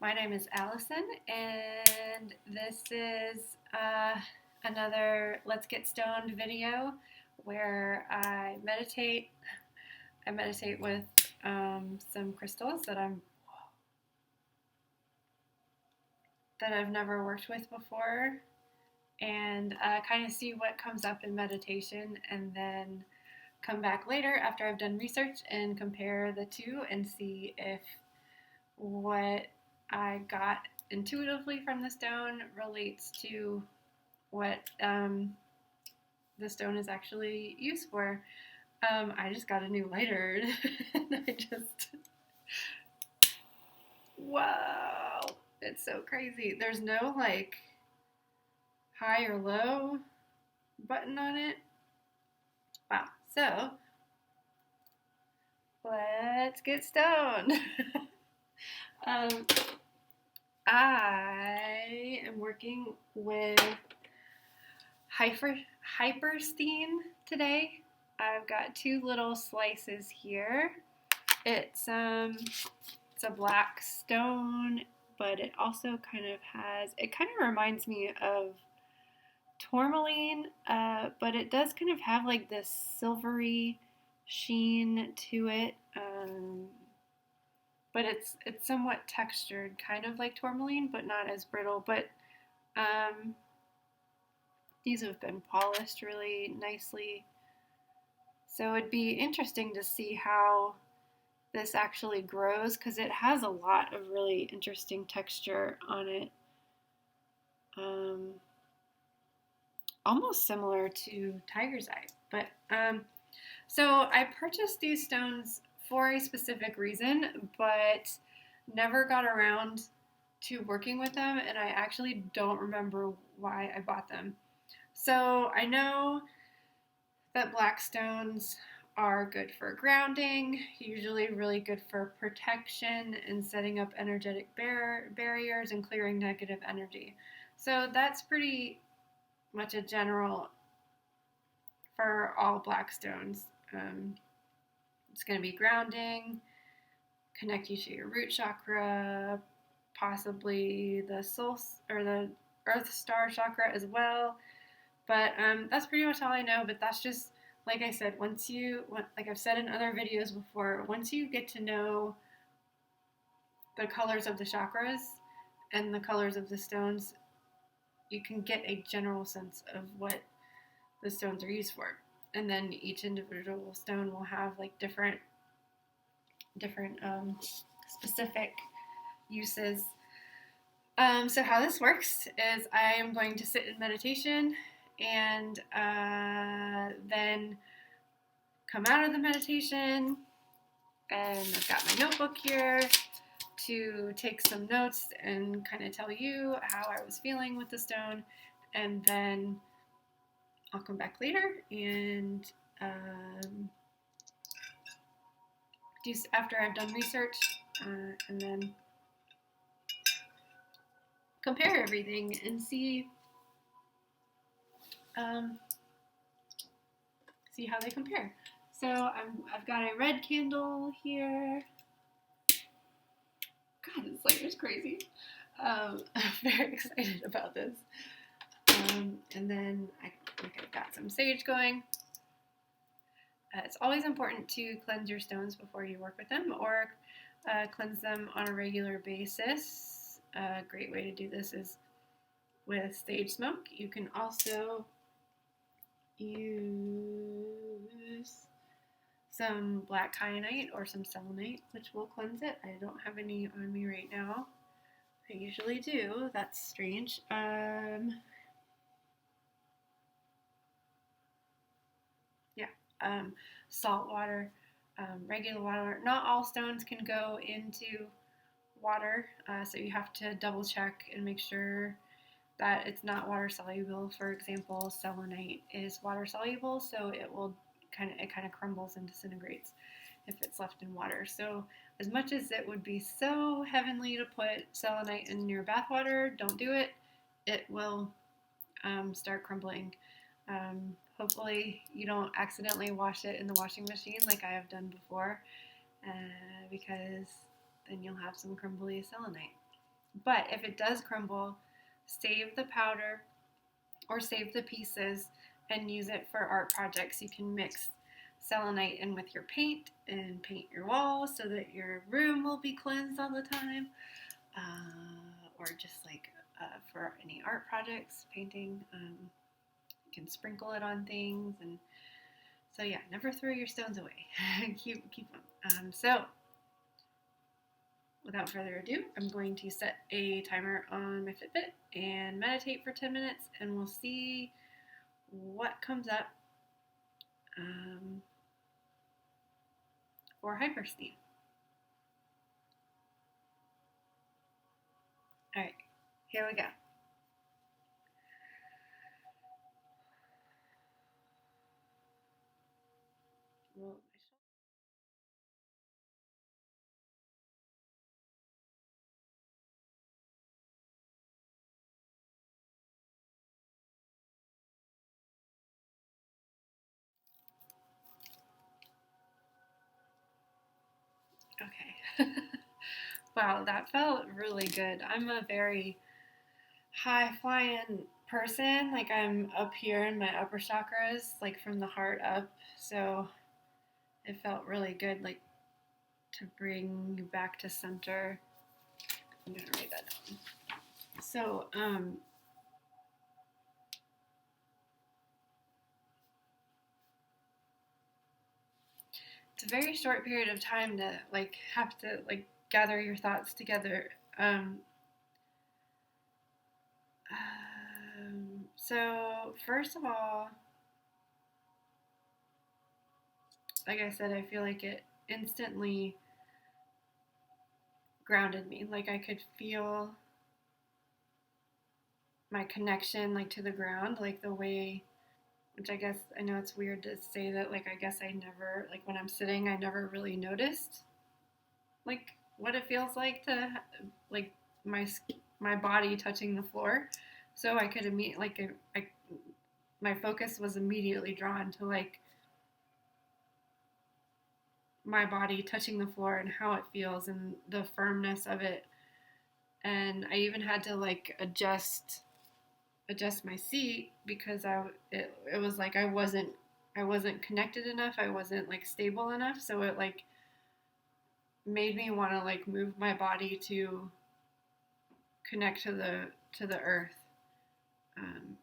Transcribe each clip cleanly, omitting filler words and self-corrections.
My name is Allison, and this is another Let's Get Stoned video where I meditate. I meditate with some crystals that I've never worked with before, and kind of see what comes up in meditation, and then come back later after I've done research and compare the two and see if what I got intuitively from the stone relates to what the stone is actually used for. I just got a new lighter and wow, it's so crazy. There's no like high or low button on it. Wow, so let's get stoned. um, I am working with Hypersthene today. I've got two little slices here. It's a black stone, but it also kind of reminds me of tourmaline, but it does kind of have like this silvery sheen to it. But it's somewhat textured, kind of like tourmaline, but not as brittle. But these have been polished really nicely. So it'd be interesting to see how this actually grows, because it has a lot of really interesting texture on it. Almost similar to tiger's eye. But so I purchased these stones for a specific reason, but never got around to working with them, and I actually don't remember why I bought them. So I know that black stones are good for grounding, usually really good for protection and setting up energetic barriers and clearing negative energy. So that's pretty much a general for all black stones. It's going to be grounding, connect you to your root chakra, possibly the soul or the earth star chakra as well. But that's pretty much all I know. But that's just, like I said, like I've said in other videos before, once you get to know the colors of the chakras and the colors of the stones, you can get a general sense of what the stones are used for. And then each individual stone will have like different specific uses. So how this works is I am going to sit in meditation and then come out of the meditation, and I've got my notebook here to take some notes and kind of tell you how I was feeling with the stone, and then I'll come back later and do after I've done research, and then compare everything and see how they compare. So I've got a red candle here. God, this light is crazy. I'm very excited about this. And then I've got some sage going. It's always important to cleanse your stones before you work with them, or cleanse them on a regular basis. A great way to do this is with sage smoke. You can also use some black kyanite or some selenite, which will cleanse it. I don't have any on me right now. I usually do. That's strange. Salt water, regular water. Not all stones can go into water, so you have to double check and make sure that it's not water soluble. For example, selenite is water soluble, so it kind of crumbles and disintegrates if it's left in water. So as much as it would be so heavenly to put selenite in your bath water, don't do it. It will start crumbling. Hopefully you don't accidentally wash it in the washing machine like I have done before, because then you'll have some crumbly selenite. But if it does crumble, save the powder or save the pieces and use it for art projects. You can mix selenite in with your paint and paint your walls so that your room will be cleansed all the time. Or just like for any art projects, painting, you can sprinkle it on things. And so yeah, never throw your stones away. keep them. So without further ado, I'm going to set a timer on my Fitbit and meditate for 10 minutes, and we'll see what comes up for Hypersthene. All right, here we go. Okay. Wow, that felt really good. I'm a very high flying person. Like I'm up here in my upper chakras, like from the heart up. So it felt really good, like to bring you back to center. I'm gonna write that down. So, it's a very short period of time to like have to like gather your thoughts together. So first of all, like I said, I feel like it instantly grounded me. Like I could feel my connection like to the ground, like the way, which I guess I know it's weird to say that, like I guess I never, like when I'm sitting, I never really noticed like what it feels like to like my my body touching the floor. So I could immediately my focus was immediately drawn to like my body touching the floor and how it feels and the firmness of it. And I even had to like adjust my seat because it was like I wasn't connected enough. I wasn't like stable enough. So it like made me want to like move my body to connect to the earth. Um,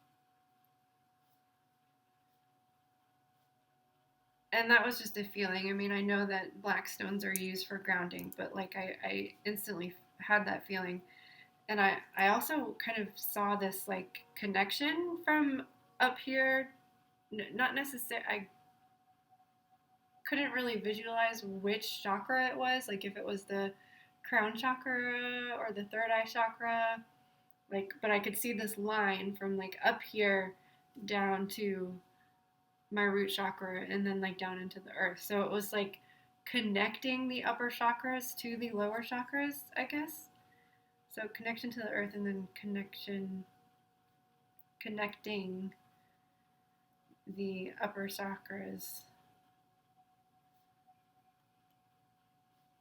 and that was just a feeling. I mean, I know that black stones are used for grounding, but like I instantly had that feeling. And I also kind of saw this like connection from up here. Not necessarily, I couldn't really visualize which chakra it was, like if it was the crown chakra or the third eye chakra. Like, but I could see this line from like up here down to my root chakra and then like down into the earth. So it was like connecting the upper chakras to the lower chakras, I guess. So connection to the earth and then connecting the upper chakras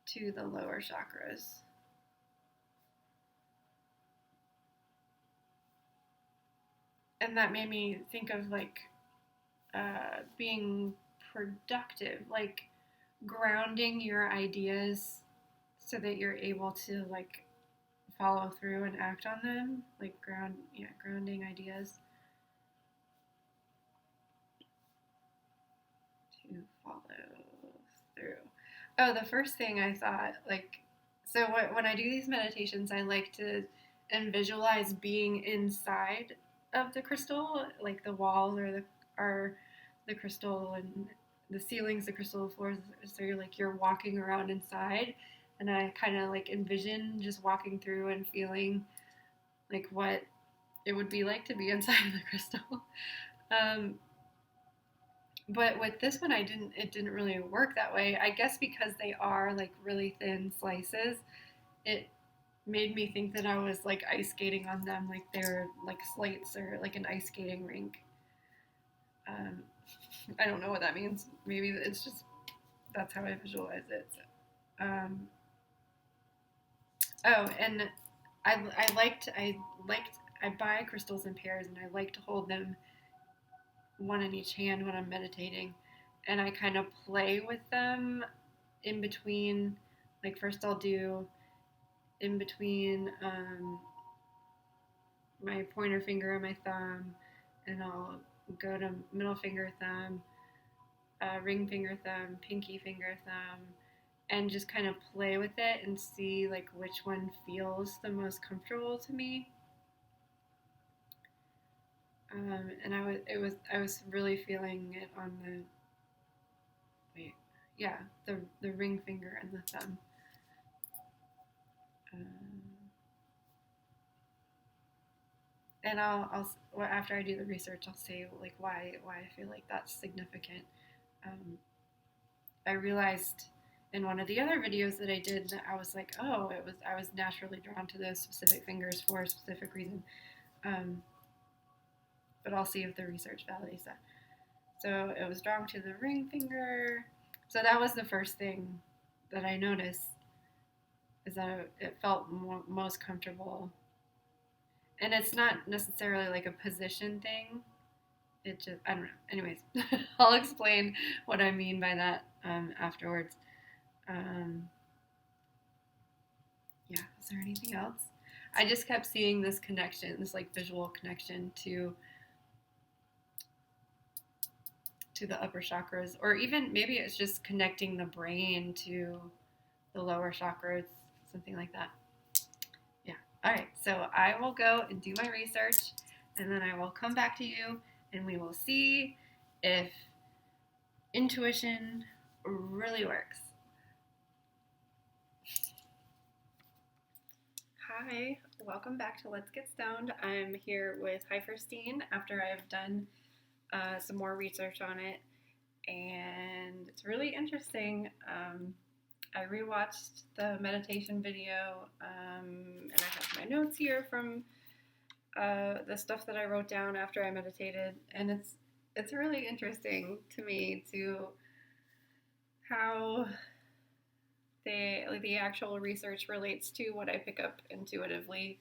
to the lower chakras. And that made me think of like being productive, like grounding your ideas so that you're able to like follow through and act on them, like grounding ideas to follow through. Oh, the first thing I thought, like, so when I do these meditations, I like to and visualize being inside of the crystal, like the walls are the crystal and the ceilings, the crystal floors. So you're walking around inside, and I kind of like envision just walking through and feeling like what it would be like to be inside of the crystal. Um, but with this one, it didn't really work that way. I guess because they are like really thin slices, it made me think that I was like ice skating on them, like they're like slates or like an ice skating rink. Um, I don't know what that means. Maybe it's just that's how I visualize it. So, oh, and I buy crystals in pairs, and I like to hold them one in each hand when I'm meditating, and I kind of play with them in between. Like first I'll do in between my pointer finger and my thumb, and I'll go to middle finger, thumb, ring finger, thumb, pinky finger, thumb, and just kind of play with it and see like which one feels the most comfortable to me. And I was really feeling it on the ring finger and the thumb. And after I do the research, I'll say like why I feel like that's significant. I realized in one of the other videos that I did that I was like, oh, I was naturally drawn to those specific fingers for a specific reason. But I'll see if the research validates that. So it was drawn to the ring finger. So that was the first thing that I noticed, is that it felt most comfortable. And it's not necessarily like a position thing. It just, I don't know. Anyways, I'll explain what I mean by that afterwards. Yeah, is there anything else? I just kept seeing this connection, this like visual connection to the upper chakras, or even maybe it's just connecting the brain to the lower chakras, something like that. Yeah. All right. So I will go and do my research, and then I will come back to you, and we will see if intuition really works. Hi, welcome back to Let's Get Stoned. I'm here with Hypersthene after I've done some more research on it, and it's really interesting. I rewatched the meditation video, and I have my notes here from the stuff that I wrote down after I meditated, and it's really interesting to me to how the actual research relates to what I pick up intuitively.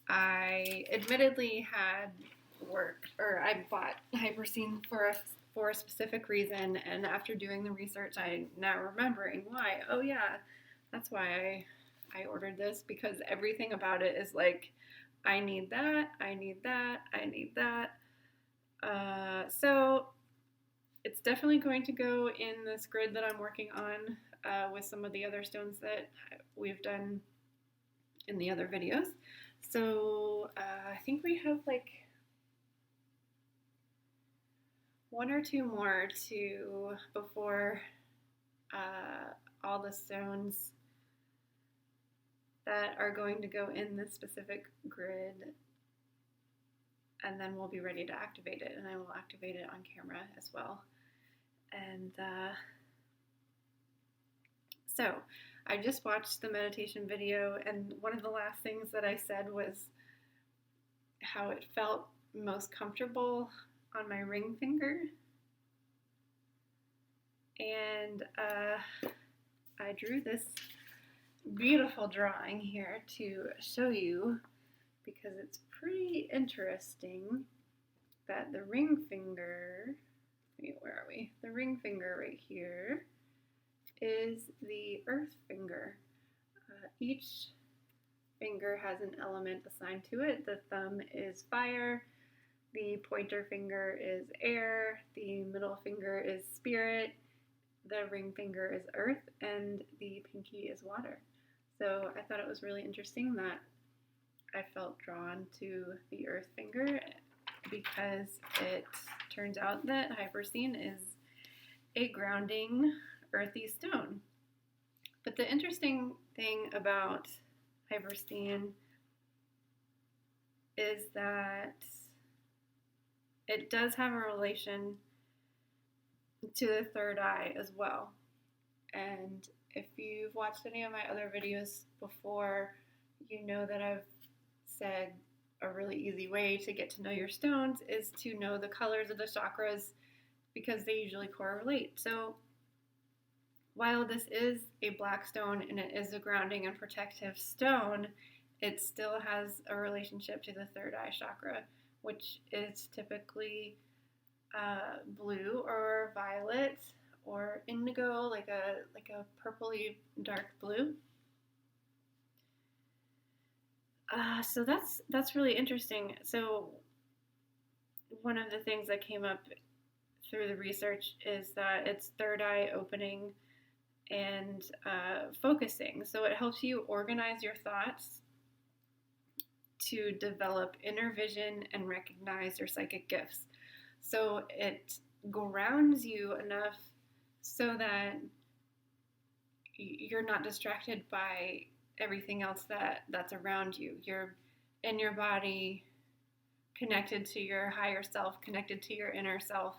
I admittedly had I bought Hypersthene for a specific reason, and after doing the research, I'm now remembering why. Oh yeah, that's why I ordered this, because everything about it is like, I need that, I need that, I need that. So it's definitely going to go in this grid that I'm working on with some of the other stones that we've done in the other videos. So I think we have like one or two more before all the stones that are going to go in this specific grid, and then we'll be ready to activate it, and I will activate it on camera as well. And so I just watched the meditation video, and one of the last things that I said was how it felt most comfortable on my ring finger. And I drew this beautiful drawing here to show you, because it's pretty interesting that the ring finger, where are we? The ring finger right here is the earth finger. Each finger has an element assigned to it. The thumb is fire, the pointer finger is air, the middle finger is spirit, the ring finger is earth, and the pinky is water. So I thought it was really interesting that I felt drawn to the earth finger, because it turns out that Hypersthene is a grounding, earthy stone. But the interesting thing about Hypersthene is that it does have a relation to the third eye as well. And if you've watched any of my other videos before, you know that I've said a really easy way to get to know your stones is to know the colors of the chakras, because they usually correlate. So while this is a black stone and it is a grounding and protective stone, it still has a relationship to the third eye chakra, which is typically blue or violet or indigo, like a purpley dark blue. So that's really interesting. So one of the things that came up through the research is that it's third eye opening and focusing. So it helps you organize your thoughts, to develop inner vision and recognize your psychic gifts. So it grounds you enough so that you're not distracted by everything else that's around you. You're in your body, connected to your higher self, connected to your inner self,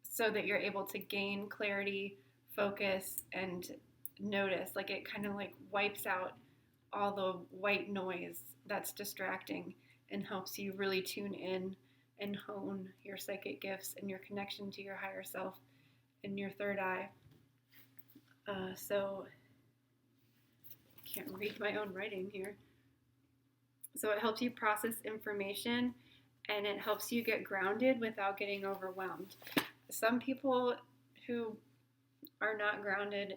so that you're able to gain clarity, focus, and notice. Like it kind of like wipes out all the white noise that's distracting and helps you really tune in and hone your psychic gifts and your connection to your higher self in your third eye. So I can't read my own writing here. So it helps you process information and it helps you get grounded without getting overwhelmed. Some people who are not grounded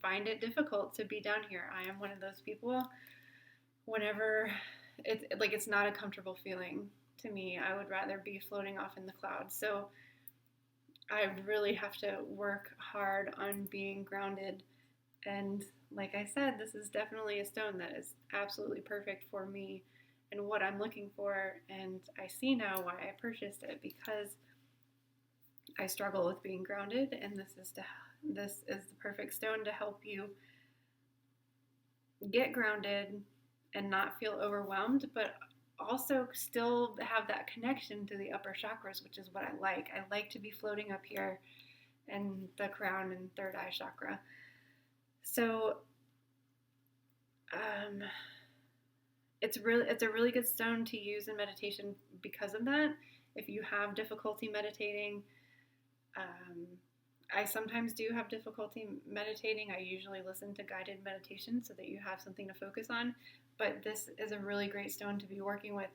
find it difficult to be down here. I am one of those people. Whenever it's not a comfortable feeling to me. I would rather be floating off in the clouds. So I really have to work hard on being grounded. And like I said, this is definitely a stone that is absolutely perfect for me and what I'm looking for. And I see now why I purchased it, because I struggle with being grounded, and this is the perfect stone to help you get grounded and not feel overwhelmed, but also still have that connection to the upper chakras, which is what I like. I like to be floating up here in the crown and third eye chakra. So it's a really good stone to use in meditation because of that. If you have difficulty meditating, I sometimes do have difficulty meditating. I usually listen to guided meditation so that you have something to focus on. But this is a really great stone to be working with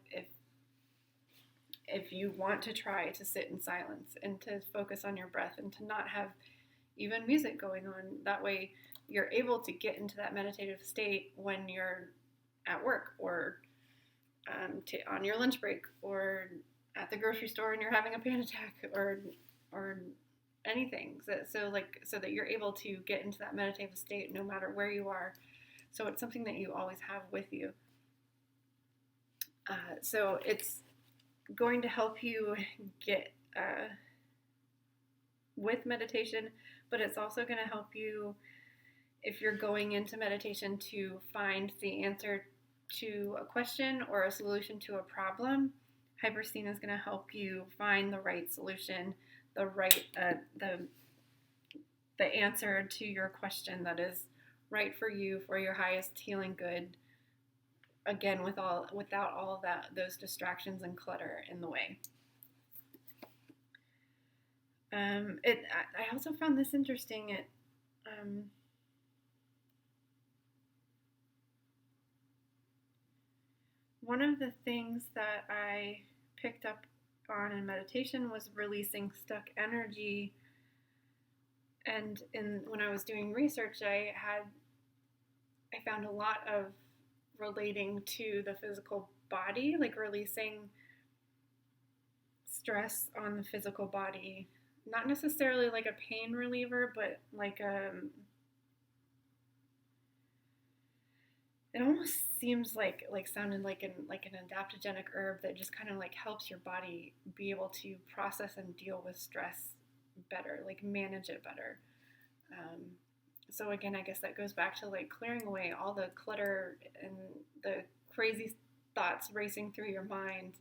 if you want to try to sit in silence and to focus on your breath and to not have even music going on. That way you're able to get into that meditative state when you're at work or on your lunch break or at the grocery store and you're having a panic attack or anything. So that you're able to get into that meditative state no matter where you are. So it's something that you always have with you. So it's going to help you get with meditation, but it's also going to help you, if you're going into meditation, to find the answer to a question or a solution to a problem. Hypersthene is going to help you find the right solution, the right the answer to your question that is right for you, for your highest healing good. Again, without all of those distractions and clutter in the way. I also found this interesting. One of the things that I picked up on in meditation was releasing stuck energy. And when I was doing research, I found a lot of relating to the physical body, like releasing stress on the physical body. Not necessarily like a pain reliever, but like it almost seems like sounding like an adaptogenic herb that just kind of like helps your body be able to process and deal with stress better, like manage it better. So again, I guess that goes back to like clearing away all the clutter and the crazy thoughts racing through your mind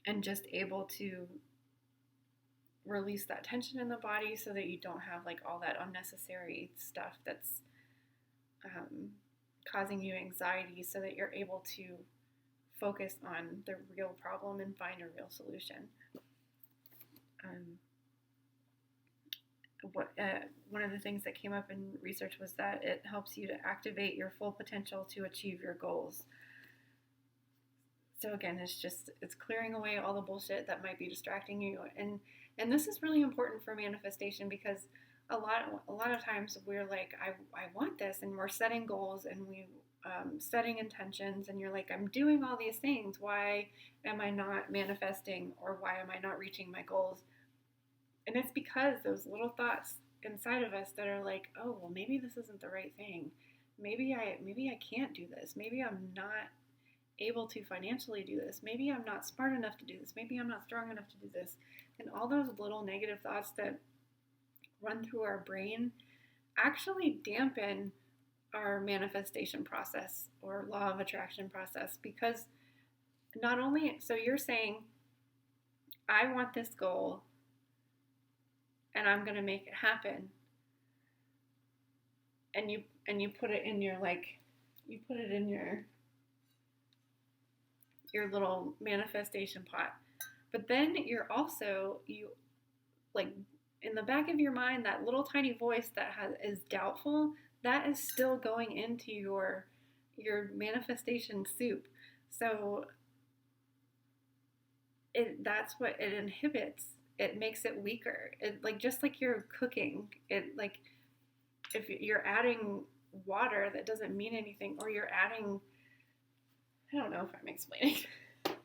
and just able to release that tension in the body so that you don't have like all that unnecessary stuff that's causing you anxiety, so that you're able to focus on the real problem and find a real solution. one of the things that came up in research was that it helps you to activate your full potential to achieve your goals. So again, it's clearing away all the bullshit that might be distracting you, and this is really important for manifestation, because a lot of times we're like, I want this, and we're setting goals, and we setting intentions, and you're like, I'm doing all these things, why am I not manifesting, or why am I not reaching my goals? And it's because those little thoughts inside of us that are like, oh, well, maybe this isn't the right thing, maybe I can't do this, maybe I'm not able to financially do this, maybe I'm not smart enough to do this, maybe I'm not strong enough to do this. And all those little negative thoughts that run through our brain actually dampen our manifestation process or law of attraction process, because not only, so you're saying, I want this goal and I'm going to make it happen, and you put it in your, like, you put it in your little manifestation pot. But then you're also, you, like, in the back of your mind, that little tiny voice that is doubtful, that is still going into your manifestation soup. So that's what it inhibits. It makes it weaker. It, like, just like you're cooking, it, like, if you're adding water that doesn't mean anything, or you're adding, I don't know if I'm explaining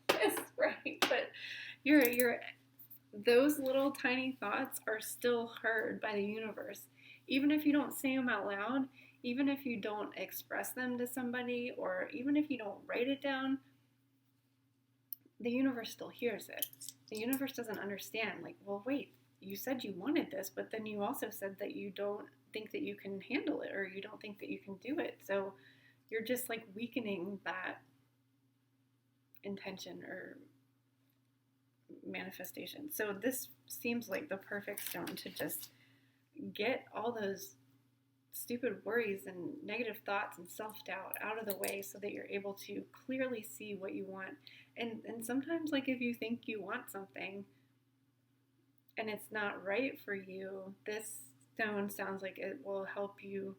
this right, but you're those little tiny thoughts are still heard by the universe. Even if you don't say them out loud, even if you don't express them to somebody, or even if you don't write it down, the universe still hears it. The universe doesn't understand, like, well, wait, you said you wanted this, but then you also said that you don't think that you can handle it, or you don't think that you can do it. So you're just, like, weakening that intention or manifestation. So this seems like the perfect stone to just get all those stupid worries and negative thoughts and self-doubt out of the way, so that you're able to clearly see what you want. And sometimes, like, if you think you want something and it's not right for you, this stone sounds like it will help you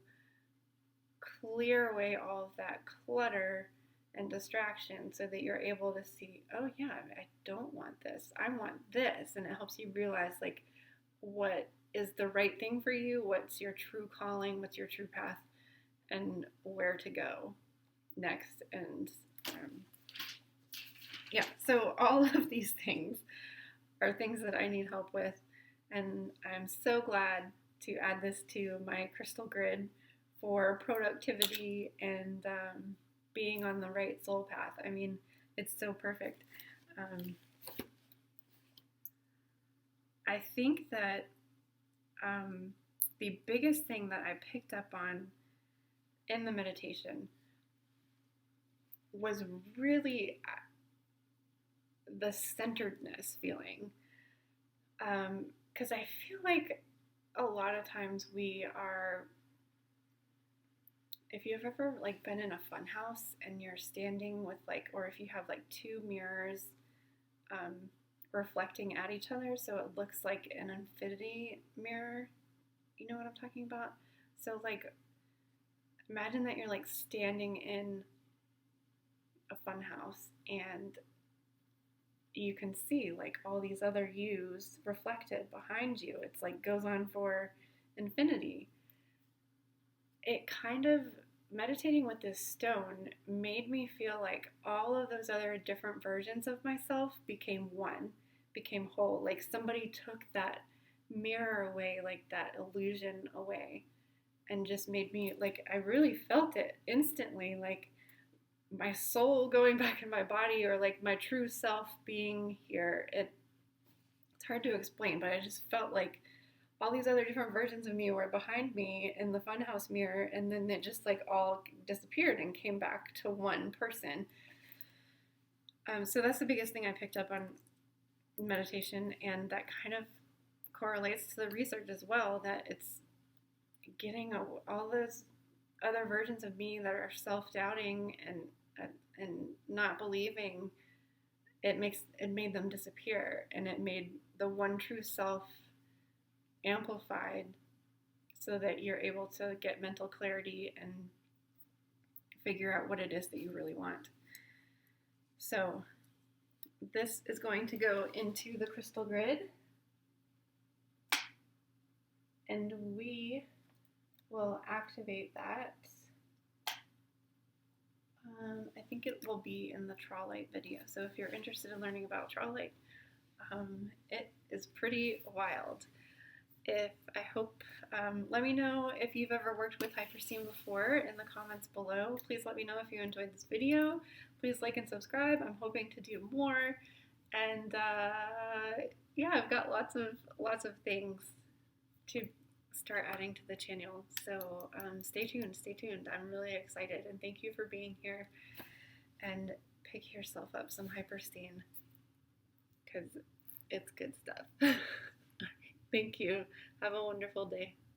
clear away all of that clutter and distraction, so that you're able to see, oh yeah, I don't want this, I want this. And it helps you realize, like, what is the right thing for you, what's your true calling, what's your true path, and where to go next. And yeah, so all of these things are things that I need help with, and I'm so glad to add this to my crystal grid for productivity and being on the right soul path. I mean, it's so perfect. I think that the biggest thing that I picked up on in the meditation was really the centeredness feeling. Because I feel like a lot of times we are, if you've ever, like, been in a fun house and you're standing with, like, or if you have, like, two mirrors reflecting at each other, so it looks like an infinity mirror, you know what I'm talking about? So, like, imagine that you're, like, standing in a fun house and you can see, like, all these other yous reflected behind you. It's like goes on for infinity. It kind of, meditating with this stone made me feel like all of those other different versions of myself became one, became whole. Like somebody took that mirror away, like that illusion away, and just made me, like, I really felt it instantly, like my soul going back in my body, or like my true self being here. It's hard to explain, but I just felt like all these other different versions of me were behind me in the funhouse mirror, and then it just, like, all disappeared and came back to one person. So that's the biggest thing I picked up on meditation, and that kind of correlates to the research as well, that it's getting all those other versions of me that are self-doubting and not believing. It made them disappear, and it made the one true self amplified so that you're able to get mental clarity and figure out what it is that you really want. So this is going to go into the crystal grid, and we will activate that. I think it will be in the Trawlite video. So if you're interested in learning about Trawlite, it is pretty wild. I hope, let me know if you've ever worked with Hypersthene before in the comments below. Please let me know if you enjoyed this video. Please like and subscribe. I'm hoping to do more. And yeah, I've got lots of things to start adding to the channel. So stay tuned, stay tuned. I'm really excited, and thank you for being here. And pick yourself up some Hypersthene, because it's good stuff. Thank you. Have a wonderful day.